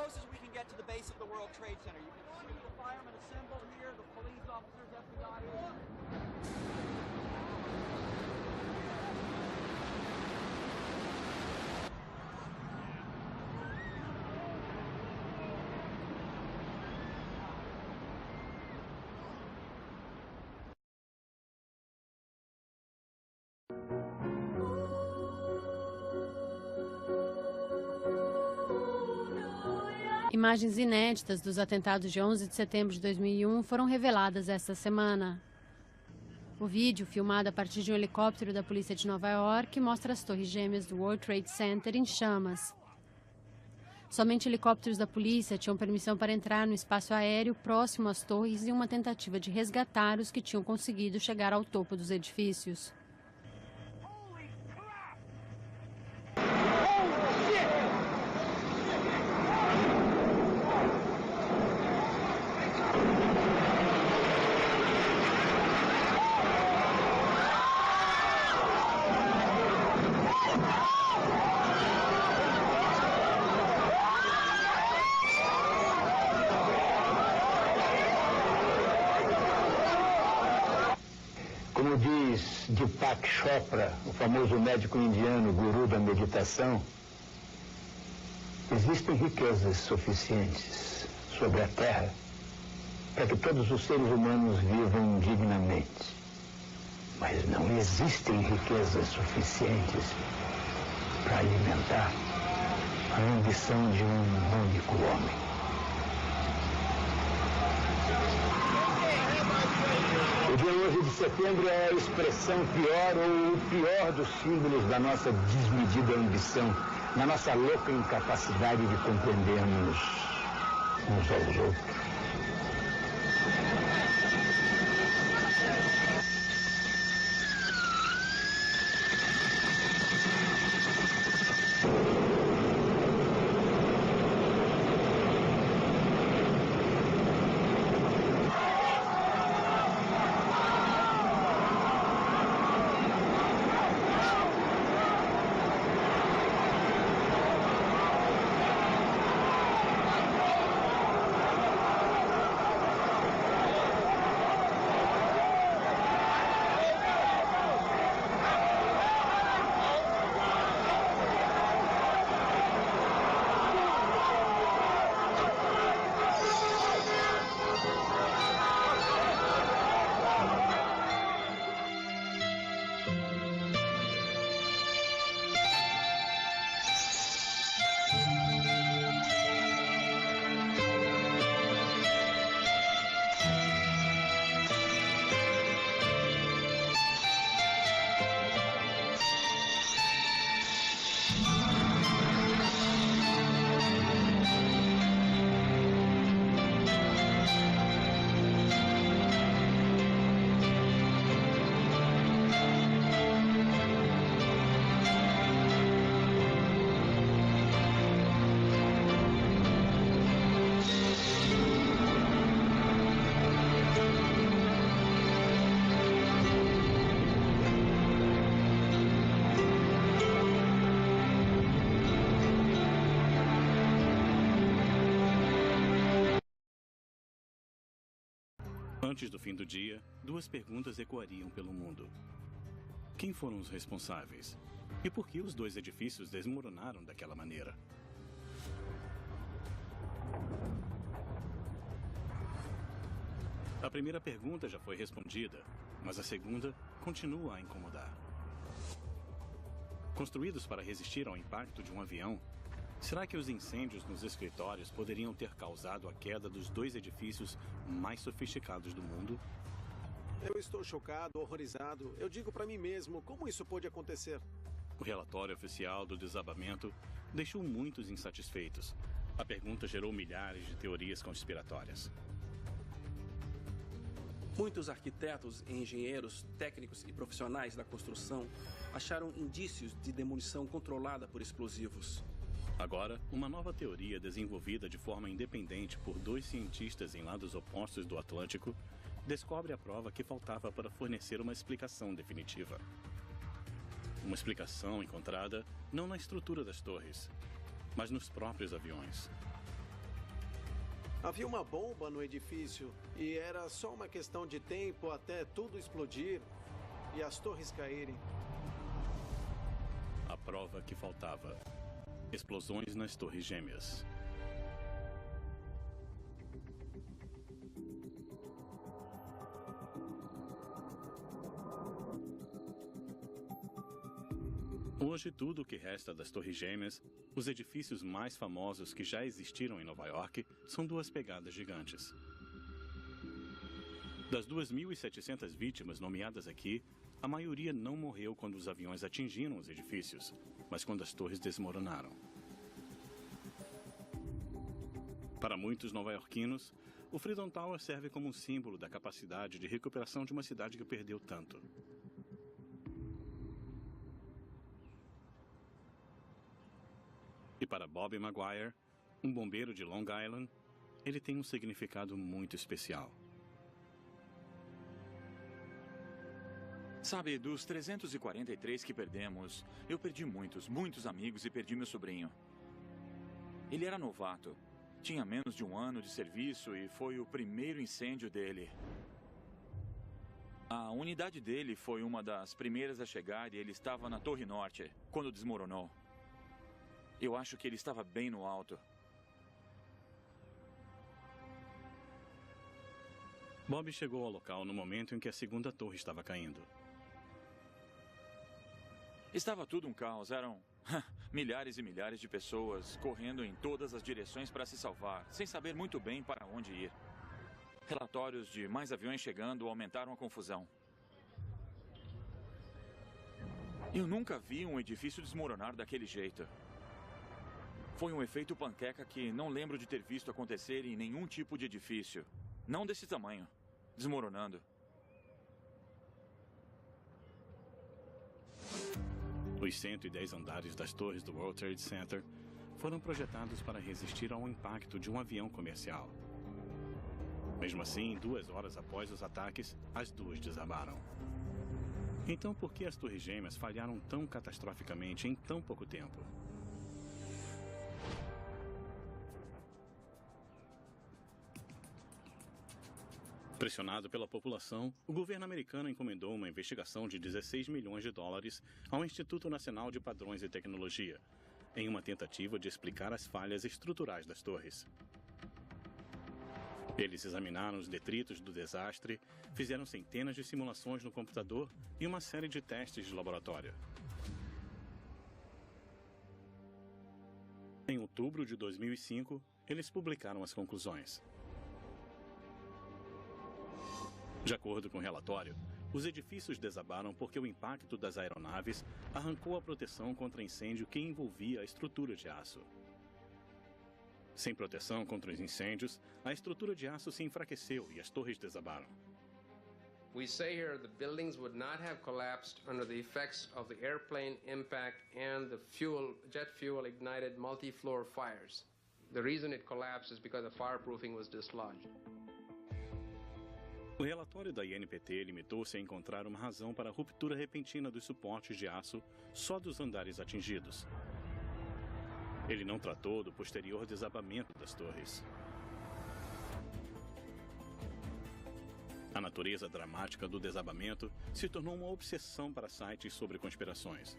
close as we can get to the base of the World Trade Center. You can see the firemen assembled here, the police officers, FBI agents. Imagens inéditas dos atentados de 11 de setembro de 2001 foram reveladas esta semana. O vídeo, filmado a partir de um helicóptero da polícia de Nova York, mostra as torres gêmeas do World Trade Center em chamas. Somente helicópteros da polícia tinham permissão para entrar no espaço aéreo próximo às torres em uma tentativa de resgatar os que tinham conseguido chegar ao topo dos edifícios. Como diz Deepak Chopra, o famoso médico indiano, guru da meditação, existem riquezas suficientes sobre a Terra para que todos os seres humanos vivam dignamente. Mas não existem riquezas suficientes para alimentar a ambição de um único homem. O dia 11 de setembro é a expressão pior ou o pior dos símbolos da nossa desmedida ambição, na nossa louca incapacidade de compreendermos uns aos outros. Antes do fim do dia, duas perguntas ecoariam pelo mundo. Quem foram os responsáveis? E por que os dois edifícios desmoronaram daquela maneira? A primeira pergunta já foi respondida, mas a segunda continua a incomodar. Construídos para resistir ao impacto de um avião, será que os incêndios nos escritórios poderiam ter causado a queda dos dois edifícios mais sofisticados do mundo? Eu estou chocado, horrorizado. Eu digo para mim mesmo, como isso pôde acontecer? O relatório oficial do desabamento deixou muitos insatisfeitos. A pergunta gerou milhares de teorias conspiratórias. Muitos arquitetos, engenheiros, técnicos e profissionais da construção acharam indícios de demolição controlada por explosivos. Agora, uma nova teoria desenvolvida de forma independente por dois cientistas em lados opostos do Atlântico descobre a prova que faltava para fornecer uma explicação definitiva. Uma explicação encontrada não na estrutura das torres, mas nos próprios aviões. Havia uma bomba no edifício e era só uma questão de tempo até tudo explodir e as torres caírem. A prova que faltava. Explosões nas Torres Gêmeas. Hoje, tudo o que resta das Torres Gêmeas, os edifícios mais famosos que já existiram em Nova York, são duas pegadas gigantes. Das 2.700 vítimas nomeadas aqui, a maioria não morreu quando os aviões atingiram os edifícios, mas quando as torres desmoronaram. Para muitos nova-iorquinos, o Freedom Tower serve como um símbolo da capacidade de recuperação de uma cidade que perdeu tanto. E para Bobby Maguire, um bombeiro de Long Island, ele tem um significado muito especial. Sabe, dos 343 que perdemos, eu perdi muitos amigos e perdi meu sobrinho. Ele era novato, tinha menos de 1 ano de serviço e foi o primeiro incêndio dele. A unidade dele foi uma das primeiras a chegar e ele estava na Torre Norte, quando desmoronou. Eu acho que ele estava bem no alto. Bob chegou ao local no momento em que a segunda torre estava caindo. Estava tudo um caos, eram milhares e milhares de pessoas correndo em todas as direções para se salvar, sem saber muito bem para onde ir. Relatórios de mais aviões chegando aumentaram a confusão. Eu nunca vi um edifício desmoronar daquele jeito. Foi um efeito panqueca que não lembro de ter visto acontecer em nenhum tipo de edifício. Não desse tamanho, desmoronando. Os 110 andares das torres do World Trade Center foram projetados para resistir ao impacto de um avião comercial. Mesmo assim, 2 horas após os ataques, as duas desabaram. Então, por que as Torres Gêmeas falharam tão catastroficamente em tão pouco tempo? Pressionado pela população, o governo americano encomendou uma investigação de 16 milhões de dólares ao Instituto Nacional de Padrões e Tecnologia, em uma tentativa de explicar as falhas estruturais das torres. Eles examinaram os detritos do desastre, fizeram centenas de simulações no computador e uma série de testes de laboratório. Em outubro de 2005, eles publicaram as conclusões. De acordo com o relatório, os edifícios desabaram porque o impacto das aeronaves arrancou a proteção contra incêndio que envolvia a estrutura de aço. Sem proteção contra os incêndios, a estrutura de aço se enfraqueceu e as torres desabaram. We say here the buildings would not have collapsed under the effects of the airplane impact and the jet fuel ignited multi-floor fires. The reason it collapsed is because the fireproofing was dislodged. O relatório da INPT limitou-se a encontrar uma razão para a ruptura repentina dos suportes de aço só dos andares atingidos. Ele não tratou do posterior desabamento das torres. A natureza dramática do desabamento se tornou uma obsessão para sites sobre conspirações.